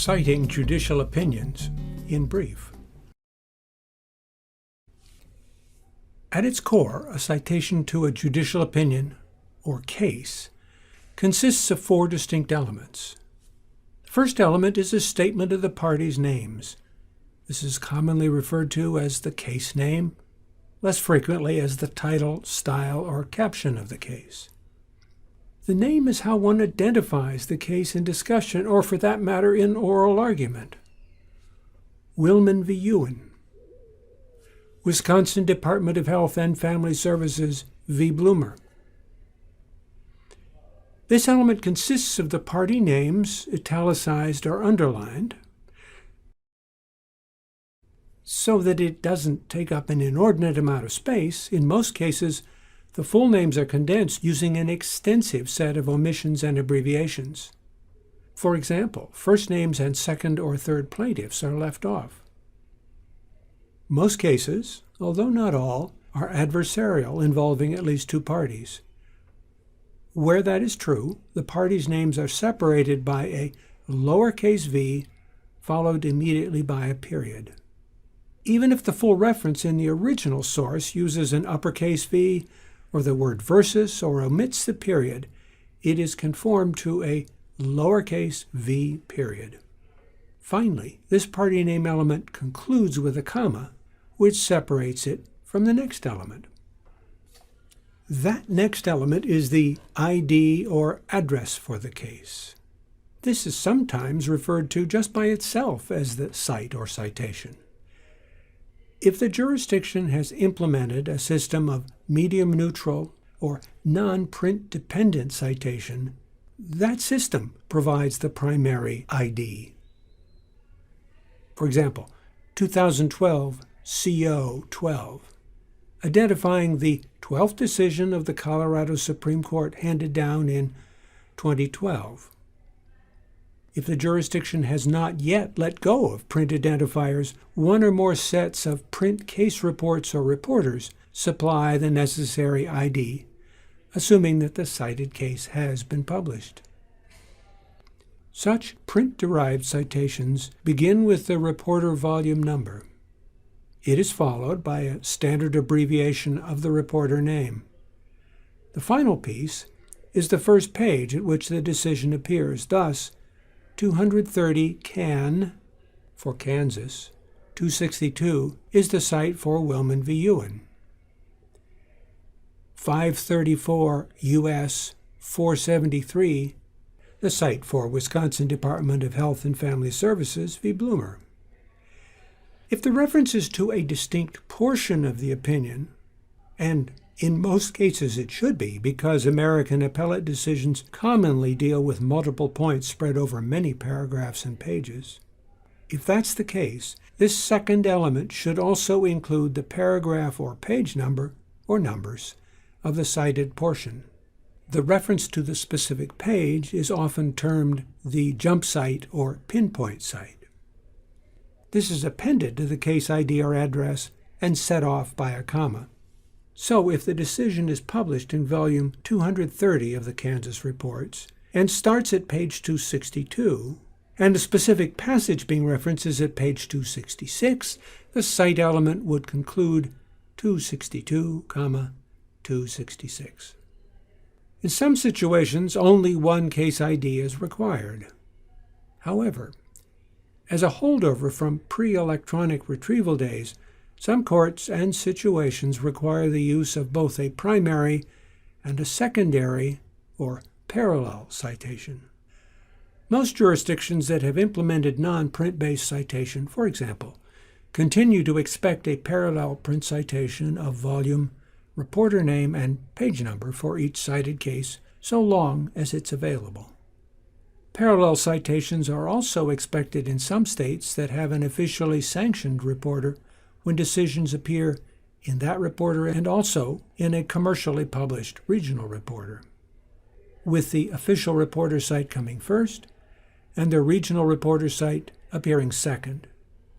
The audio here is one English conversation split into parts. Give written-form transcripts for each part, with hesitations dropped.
Citing Judicial Opinions in brief. At its core, a citation to a judicial opinion, or case, consists of four distinct elements. The first element is a statement of the parties' names. This is commonly referred to as the case name, less frequently as the title, style, or caption of the case. The name is how one identifies the case in discussion, or for that matter, in oral argument. Willman v. Ewan. Wisconsin Department of Health and Family Services v. Bloomer. This element consists of the party names, italicized or underlined, so that it doesn't take up an inordinate amount of space. In most cases, the full names are condensed using an extensive set of omissions and abbreviations. For example, first names and second or third plaintiffs are left off. Most cases, although not all, are adversarial, involving at least two parties. Where that is true, the parties' names are separated by a lowercase v followed immediately by a period. Even if the full reference in the original source uses an uppercase v or the word versus or omits the period, it is conformed to a lowercase v period. Finally, this party name element concludes with a comma, which separates it from the next element. That next element is the ID or address for the case. This is sometimes referred to just by itself as the cite or citation. If the jurisdiction has implemented a system of medium-neutral or non-print dependent citation, that system provides the primary ID. For example, 2012 CO 12, identifying the 12th decision of the Colorado Supreme Court handed down in 2012. If the jurisdiction has not yet let go of print identifiers, one or more sets of print case reports or reporters supply the necessary ID, assuming that the cited case has been published. Such print-derived citations begin with the reporter volume number. It is followed by a standard abbreviation of the reporter name. The final piece is the first page at which the decision appears. Thus, 230 CAN for Kansas, 262 is the cite for Willman v. Ewan. 534 U.S. 473, the cite for Wisconsin Department of Health and Family Services v. Bloomer. If the reference is to a distinct portion of the opinion, and in most cases it should be, because American appellate decisions commonly deal with multiple points spread over many paragraphs and pages. If that's the case, this second element should also include the paragraph or page number, or numbers, of the cited portion. The reference to the specific page is often termed the jump cite or pinpoint cite. This is appended to the case ID or address and set off by a comma. So if the decision is published in volume 230 of the Kansas Reports and starts at page 262, and a specific passage being referenced is at page 266, the cite element would conclude 262, 266. In some situations, only one case ID is required. However, as a holdover from pre-electronic retrieval days, some courts and situations require the use of both a primary and a secondary or parallel citation. Most jurisdictions that have implemented non-print-based citation, for example, continue to expect a parallel print citation of volume, reporter name, and page number for each cited case, so long as it's available. Parallel citations are also expected in some states that have an officially sanctioned reporter when decisions appear in that reporter and also in a commercially published regional reporter, with the official reporter site coming first and the regional reporter site appearing second,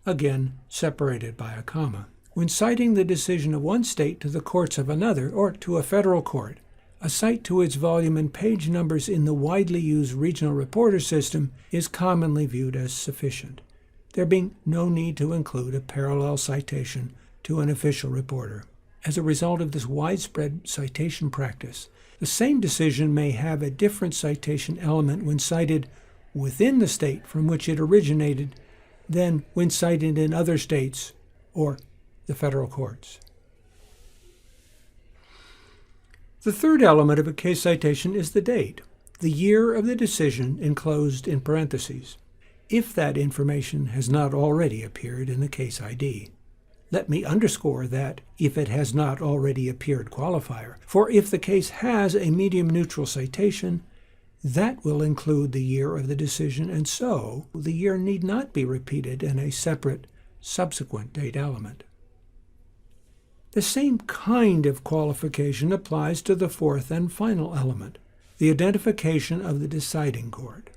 again separated by a comma. When citing the decision of one state to the courts of another or to a federal court, a cite to its volume and page numbers in the widely used regional reporter system is commonly viewed as sufficient, there being no need to include a parallel citation to an official reporter. As a result of this widespread citation practice, the same decision may have a different citation element when cited within the state from which it originated than when cited in other states or the federal courts. The third element of a case citation is the date, the year of the decision enclosed in parentheses, if that information has not already appeared in the case ID. Let me underscore that if it has not already appeared qualifier, for if the case has a medium-neutral citation, that will include the year of the decision, and so the year need not be repeated in a separate subsequent date element. The same kind of qualification applies to the fourth and final element, the identification of the deciding court.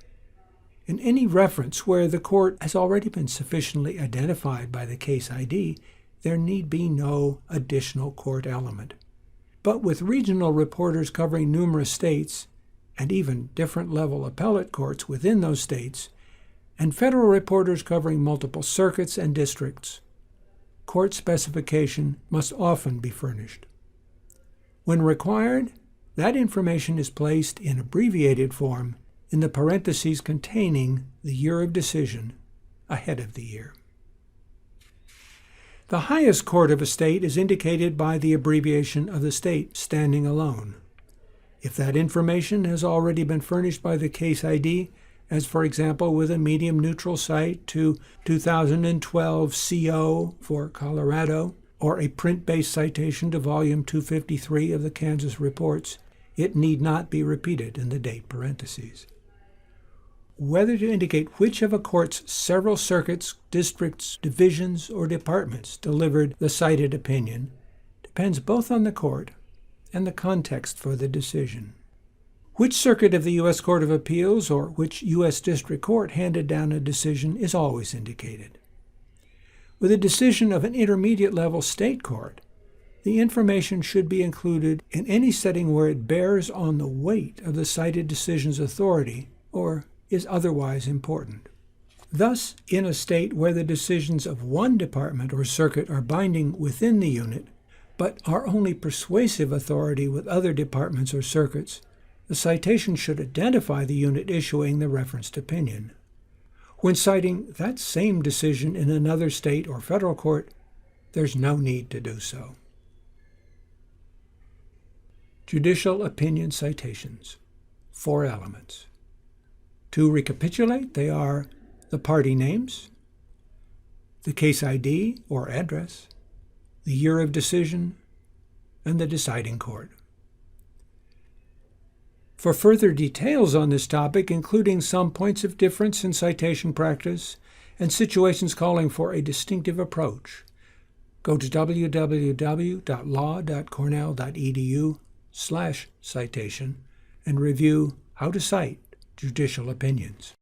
In any reference where the court has already been sufficiently identified by the case ID, there need be no additional court element. But with regional reporters covering numerous states, and even different level appellate courts within those states, and federal reporters covering multiple circuits and districts, court specification must often be furnished. When required, that information is placed in abbreviated form in the parentheses containing the year of decision ahead of the year. The highest court of a state is indicated by the abbreviation of the state standing alone. If that information has already been furnished by the case ID, as for example with a medium-neutral cite to 2012 CO for Colorado, or a print-based citation to volume 253 of the Kansas Reports, it need not be repeated in the date parentheses. Whether to indicate which of a court's several circuits, districts, divisions, or departments delivered the cited opinion depends both on the court and the context for the decision. Which circuit of the U.S. Court of Appeals or which U.S. District Court handed down a decision is always indicated. With a decision of an intermediate-level state court, the information should be included in any setting where it bears on the weight of the cited decision's authority or is otherwise important. Thus, in a state where the decisions of one department or circuit are binding within the unit, but are only persuasive authority with other departments or circuits, the citation should identify the unit issuing the referenced opinion. When citing that same decision in another state or federal court, there's no need to do so. Judicial opinion citations. 4 elements. To recapitulate, they are the party names, the case ID or address, the year of decision, and the deciding court. For further details on this topic, including some points of difference in citation practice and situations calling for a distinctive approach, go to www.law.cornell.edu/citation and review How to Cite Judicial Opinions.